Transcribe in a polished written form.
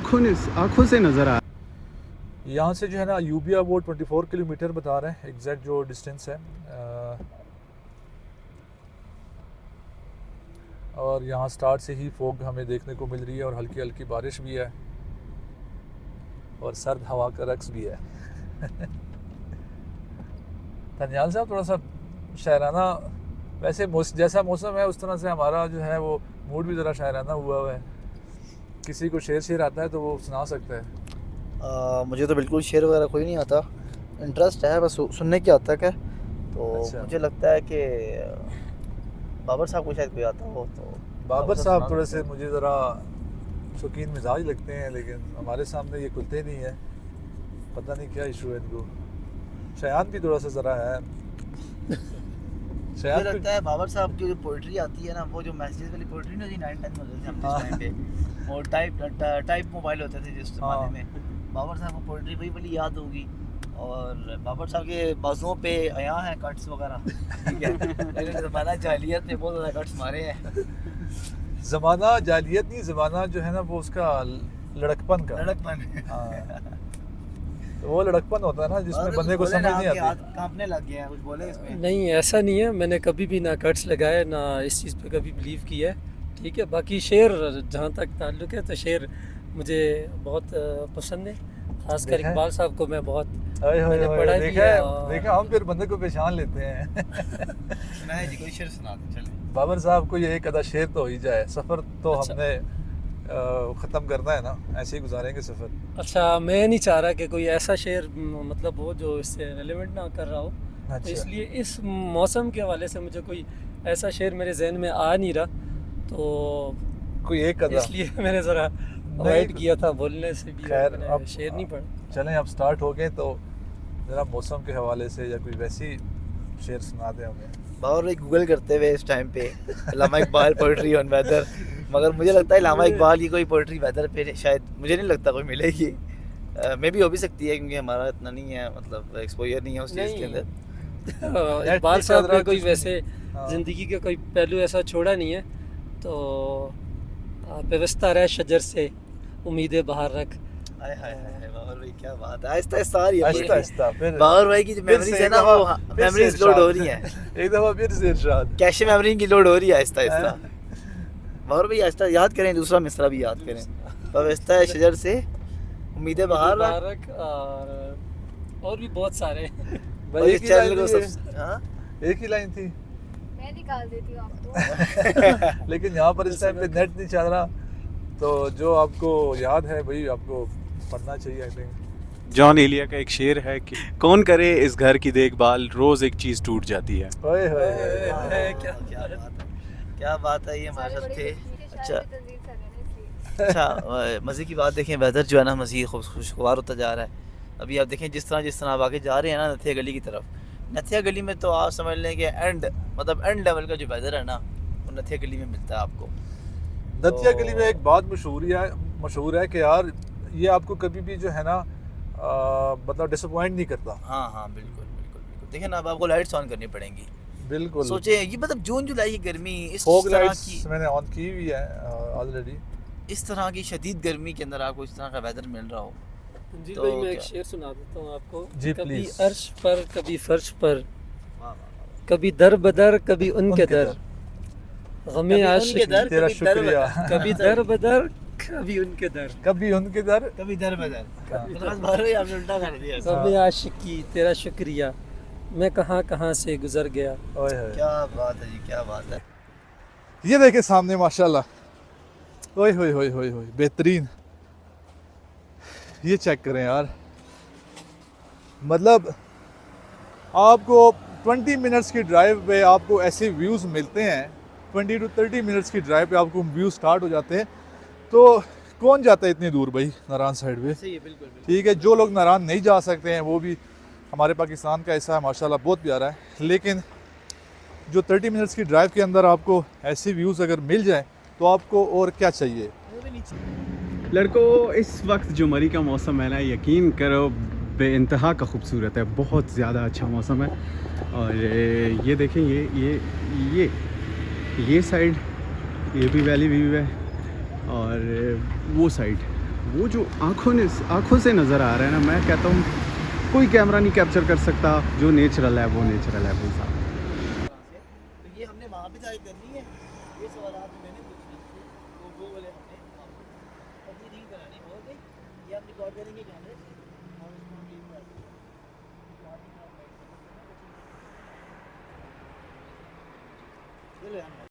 आँखों से नज़र आ। यहाँ से जो है ना यूबिया वो 24 किलोमीटर बता रहे हैं एग्जैक्ट जो डिस्टेंस है। और यहाँ स्टार्ट से ही फोग हमें देखने को मिल रही है और हल्की हल्की बारिश भी है और सर्द हवा का रक्स भी है। तन्याल साहब थोड़ा सा शायराना वैसे जैसा मौसम है उस तरह से हमारा जो है वो मूड भी ज़रा शायराना हुआ है। किसी को शेर आता है तो वो सुना सकता है। मुझे तो बिल्कुल शेर वगैरह कोई नहीं आता, इंटरेस्ट है बस सुनने की आता है। तो अच्छा। मुझे लगता है कि बाबर साहब को शायद कोई आता हो तो बाबर साहब थोड़े से मुझे ज़रा शौकीन मिजाज लगते हैं, लेकिन हमारे सामने ये खुलते नहीं है, पता नहीं क्या इशू है इनको। शयान भी थोड़ा सा ज़रा है। मुझे लगता है बाबर साहब की जो पोइट्री आती है ना, वो जो मैसेज वाली पोइट्री ना जी 9-10 होते थे हम टाइम पे, और टाइप मोबाइल होते थे जिस ज़माने में, बाबर साहब को पोइट्री वही वाली याद होगी। और बाबर साहब के बाजुओं पे आया है कट्स वगैरह, ठीक है। लेकिन ज़माना जाहिलियत ने बहुत ज़्यादा कट्स मारे हैं। ज़माना जाहिलियत नहीं, ज़माना जो है ना वो उसका लड़कपन का लड़कपन। तो वो लड़कपन होता है ना जिसमें बंदे को समझ नहीं आती। कांपने लग गया है, कुछ बोले इसमें? नहीं, ऐसा नहीं है, मैंने कभी भी ना कट्स लगाए ना इस चीज़ पे कभी बिलीव किया है, ठीक है। बाकी शेर जहाँ तक ताल्लुक़ है तो शेर मुझे बहुत पसंद है, खासकर इकबाल साहब को मैं बहुत मैंने पढ़ा भी है। देखा हम फिर बंदे को पहचान लेते हैं। नहीं जी, कोई शेर सुना दो चले। बाबर साहब को ये एक आधा शेर तो हो ही जाए, सफ़र तो अच्छा। हमने ख़त्म करना है ना, ऐसे ही गुजारेंगे सफ़र। अच्छा, मैं नहीं चाह रहा कि कोई ऐसा शेर मतलब हो जो इससे रिलेवेंट ना कर रहा हो। अच्छा। तो इसलिए इस मौसम के हवाले से मुझे कोई ऐसा शेर मेरे जहन में आ नहीं रहा, तो कोई एक आधा इसलिए मैंने ज़रा अवॉइड किया था बोलने से भी। खैर, मैंने अब शेर नहीं पढ़ा। चलें अब स्टार्ट हो गए तो ज़रा मौसम के हवाले से या कोई वैसी शेर सुना दें हमें। बाबर भाई गूगल करते हुए इस टाइम पे अल्लामा इकबाल पोइट्री ऑन वेदर, मगर मुझे लगता है अल्लामा इकबाल की कोई पोइट्री वेदर पे शायद मुझे नहीं लगता कोई मिलेगी। मे भी हो भी सकती है क्योंकि हमारा इतना नहीं है, मतलब एक्सपोजर नहीं है उस चीज़ के अंदर। इकबाल साहब ने कोई कुछ वैसे हाँ। ज़िंदगी का कोई पहलू ऐसा छोड़ा नहीं है, तो बेवस्ता रह शजर से उम्मीदें बाहर रख। हाय हाय हाय, बाबर भाई क्या बात है, आहिस्ता आहिस्ता आ रही है। आहिस्ता आहिस्ता फिर बाबर भाई की जो मेमोरीज है ना, वो मेमोरीज लोड हो रही हैं। एक दफ़ा फिर से इरशाद। कैशे मेमोरी की लोड हो रही है आहिस्ता आहिस्ता। बाबर भाई आहिस्ता याद करें, दूसरा मिसरा भी याद करें। बेवस्ता शजर से उम्मीदें बाहर रख, और भी बहुत सारे। और इस चैनल को सब हाँ एक ही लाइन थी, मैं निकाल देती हूँ आपको। लेकिन यहाँ पर इस टाइम पे नेट नहीं चल रहा, तो जो आपको याद है वही आपको पढ़ना चाहिए। आई थिंक जॉन एलिया का एक शेर है कि कौन करे इस घर की देखभाल, रोज़ एक चीज़ टूट जाती है। ओए होए क्या बात है, ये माशर थे। अच्छा अच्छा, मज़े की बात देखें, वेदर जो है ना मज़ीद खुशगवार होता जा रहा है। अभी आप देखें जिस तरह आप आगे जा रहे हैं ना नथिया गली की तरफ, नथिया गली में तो आप समझ लें कि एंड लेवल का जो वेदर है ना वो नथिया गली में मिलता है आपको। नथिया गली में एक बात मशहूर है कि यार ये आपको कभी भी जो है ना मतलब डिसअपॉइंट नहीं करता। हाँ हाँ बिल्कुल बिल्कुल बिल्कुल। देखिए ना, अब आपको लाइट्स ऑन करनी पड़ेंगी। बिल्कुल सोचे ये मतलब जून जुलाई की गर्मी, इस फॉग तरह लाइट्स की मैंने ऑन की हुई है ऑलरेडी। इस तरह की शदीद गर्मी के अंदर आपको इस तरह का वेदर मिल रहा हो जी तो भाई, मैं क्या? एक शेर सुना देता हूँ आपको। जी, कभी प्लीज। अर्श पर कभी फर्श पर, कभी दर बदर कभी उनके दर, गमे आशिक तेरा शुक्रिया। कभी दर बदर कभी उनके दर, कभी उनके दर कभी दर बदर। आपने उल्टा कर दिया। गमे आशिक की तेरा शुक्रिया, मैं कहाँ कहाँ से गुजर गया। ओए होए। क्या बात है जी, क्या बात है। ये देखे सामने माशाल्लाह, ओए होए होए होए होए, बेहतरीन। ये चेक करें यार, मतलब आपको 20 मिनट्स की ड्राइव पे आपको ऐसे व्यूज़ मिलते हैं। 20 to 30 मिनट्स की ड्राइव पे आपको व्यू स्टार्ट हो जाते हैं। तो कौन जाता है इतनी दूर भाई नारायण साइड पे? सही है, बिल्कुल बिल्कुल। ठीक है, जो लोग नारायण नहीं जा सकते हैं वो भी हमारे पाकिस्तान का हिस्सा है, माशाल्लाह बहुत प्यारा है। लेकिन जो 30 मिनट्स की ड्राइव के अंदर आपको ऐसे व्यूज़ अगर मिल जाए तो आपको और क्या चाहिए। लड़कों, इस वक्त जो मरी का मौसम है ना, यकीन करो बेइंतहा का खूबसूरत है, बहुत ज़्यादा अच्छा मौसम है। और ये देखें, ये साइड ये भी वैली व्यू है, और वो साइड वो जो आँखों से नज़र आ रहा है ना, मैं कहता हूँ कोई कैमरा नहीं कैप्चर कर सकता। जो नेचुरल है वो नेचुरल है भाई साहब। तो ये हमने वहाँ पे जाके करनी है, ये सवाल मैंने पूछने थे, तो वो वाले हमने अभी नहीं करानी हो गई। ये हम रिकॉर्ड करेंगे कैमरे से और उसको हम लीव कर देंगे। चलो यार